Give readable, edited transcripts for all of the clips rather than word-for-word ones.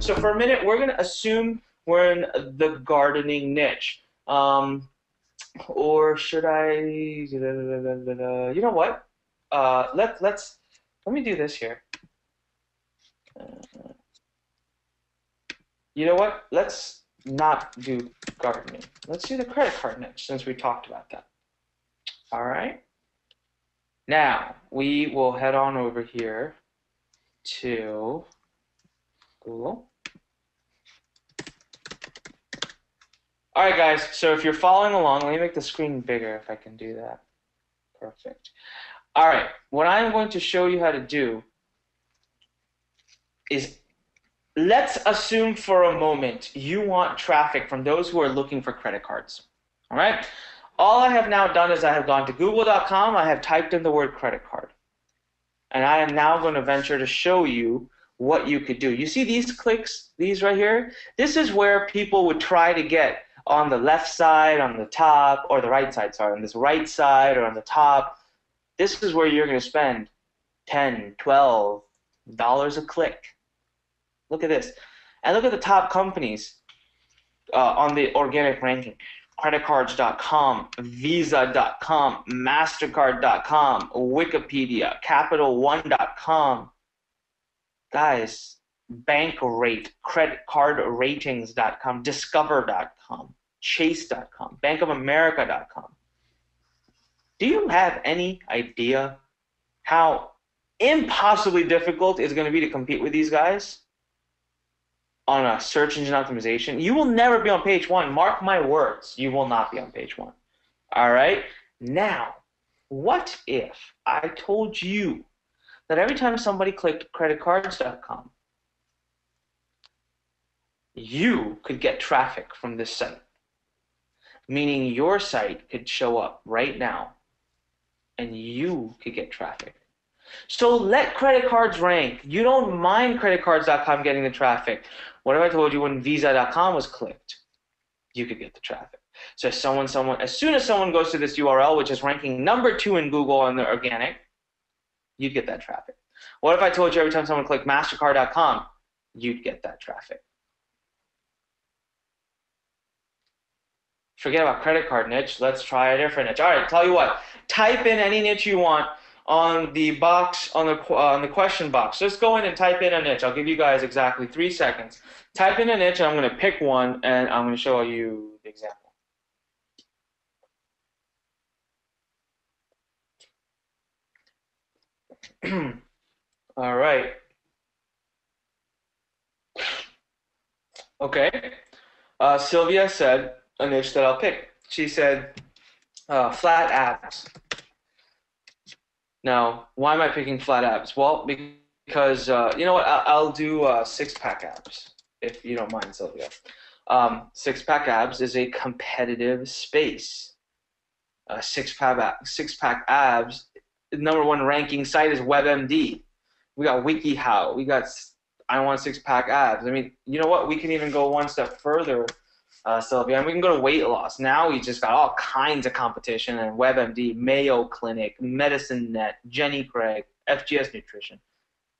So for a minute, we're going to assume we're in the gardening niche. Or should I? You know what? Let me do this here. You know what? Let's not do gardening. Let's do the credit card niche since we talked about that. All right. Now we will head on over here to Google. All right, guys. So if you're following along, let me make the screen bigger if I can do that. Perfect. All right. What I'm going to show you how to do is, let's assume for a moment you want traffic from those who are looking for credit cards. All right. All I have now done is I have gone to google.com. I have typed in the word credit card. And I am now going to venture to show you what you could do. You see these clicks, these right here? This is where people would try to get on the left side, on the top, or the right side, sorry, on this right side or on the top. This is where you're going to spend $10, $12 a click. Look at this. And look at the top companies on the organic ranking. Creditcards.com, Visa.com, MasterCard.com, Wikipedia, CapitalOne.com. Guys, BankRate, CreditCardRatings.com, Discover.com, Chase.com, BankOfAmerica.com. Do you have any idea how impossibly difficult it's going to be to compete with these guys on a search engine optimization? You will never be on page one. Mark my words, you will not be on page one. All right? Now, what if I told you that every time somebody clicked creditcards.com, you could get traffic from this site? Meaning your site could show up right now and you could get traffic. So let credit cards rank. You don't mind creditcards.com getting the traffic. What if I told you when visa.com was clicked, you could get the traffic? So as soon as someone goes to this URL, which is ranking number 2 in Google on the organic, you'd get that traffic. What if I told you every time someone clicked mastercard.com, you'd get that traffic? Forget about credit card niche. Let's try a different niche. All right, tell you what. Type in any niche you want on the box, on the question box. Just go in and type in a niche. I'll give you guys exactly 3 seconds. Type in a niche, and I'm going to pick one, and I'm going to show you the example. All right. Okay. Sylvia said a niche that I'll pick. She said flat abs. Now, why am I picking flat abs? Well, because, you know what, I'll do six-pack abs, if you don't mind, Sylvia. Six-pack abs is a competitive space. Six-pack abs, number 1 ranking site is WebMD. We got WikiHow. We got I Want Six-Pack Abs. I mean, you know what? We can even go one step further, Sylvia, and we can go to weight loss. Now we just got all kinds of competition, and WebMD, Mayo Clinic, Medicine Net, Jenny Craig, FGS Nutrition.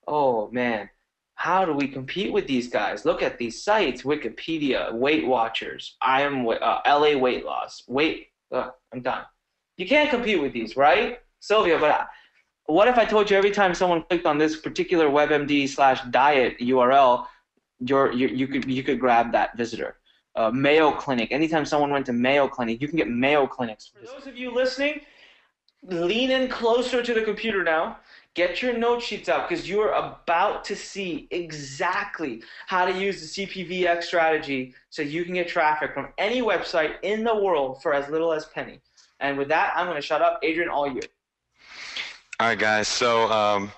Oh, man. How do we compete with these guys? Look at these sites: Wikipedia, Weight Watchers, LA Weight Loss. I'm done. You can't compete with these, right, Sylvia? But what if I told you every time someone clicked on this particular WebMD/diet URL, you could grab that visitor? Mayo Clinic. Anytime someone went to Mayo Clinic, you can get Mayo Clinics. For those of you listening, lean in closer to the computer now. Get your note sheets out, because you're about to see exactly how to use the CPVX strategy so you can get traffic from any website in the world for as little as penny. And with that, I'm going to shut up. Adrian, all you. All right, guys. So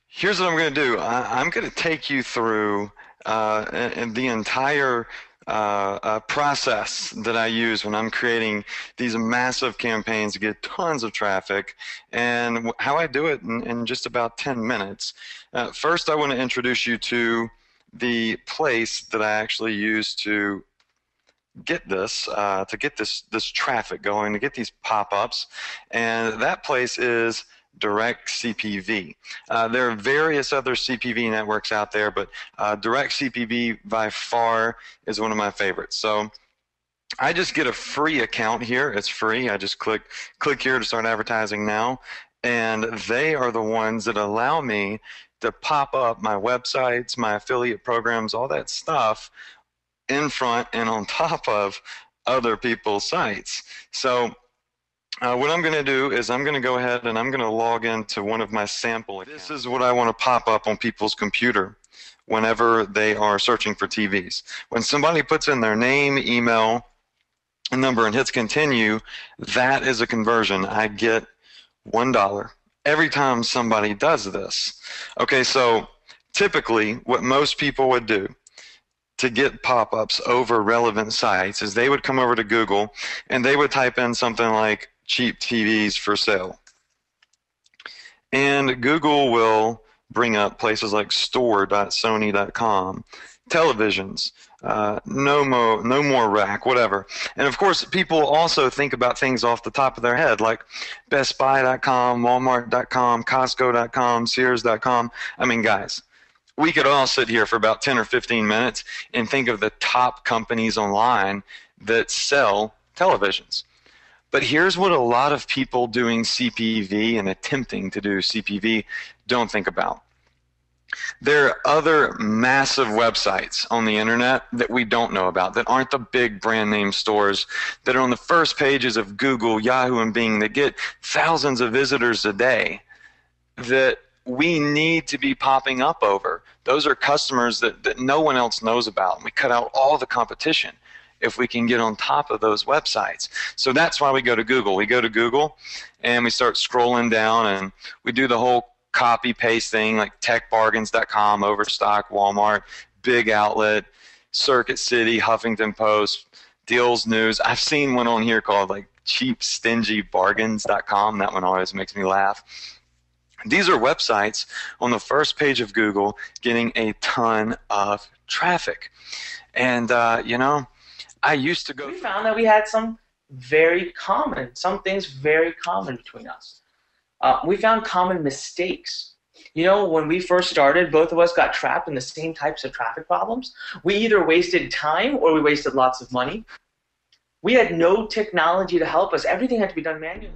here's what I'm going to do. I'm going to take you through the entire process that I use when I'm creating these massive campaigns to get tons of traffic, and how I do it in just about 10 minutes. First, I want to introduce you to the place that I actually use to get this traffic going, to get these pop-ups, and that place is direct CPV. There are various other CPV networks out there, but direct CPV by far is one of my favorites. So I just get a free account here. It's free. I just click here to start advertising now, and they are the ones that allow me to pop up my websites, my affiliate programs, all that stuff in front and on top of other people's sites. So what I'm going to do is I'm going to go ahead and I'm going to log into one of my sample accounts. This is what I want to pop up on people's computer whenever they are searching for TVs. When somebody puts in their name, email, and number and hits continue, that is a conversion. I get $1 every time somebody does this. Okay, so typically what most people would do to get pop-ups over relevant sites is they would come over to Google and they would type in something like cheap TVs for sale. And Google will bring up places like store.sony.com, televisions, no more rack, whatever. And of course, people also think about things off the top of their head, like bestbuy.com, walmart.com, costco.com, sears.com. I mean, guys, we could all sit here for about 10 or 15 minutes and think of the top companies online that sell televisions. But here's what a lot of people doing CPV and attempting to do CPV don't think about. There are other massive websites on the internet that we don't know about, that aren't the big brand name stores, that are on the first pages of Google, Yahoo, and Bing, that get thousands of visitors a day, that we need to be popping up over. Those are customers that no one else knows about. We cut out all the competition if we can get on top of those websites. So that's why we go to Google. We go to Google and we start scrolling down and we do the whole copy paste thing, like techbargains.com, Overstock, Walmart, Big Outlet, Circuit City, Huffington Post, Deals News. I've seen one on here called like cheapstingybargains.com. That one always makes me laugh. These are websites on the first page of Google getting a ton of traffic. And, you know, I used to go. We found that we had some things very common between us. We found common mistakes. You know, when we first started, both of us got trapped in the same types of traffic problems. We either wasted time or we wasted lots of money. We had no technology to help us. Everything had to be done manually.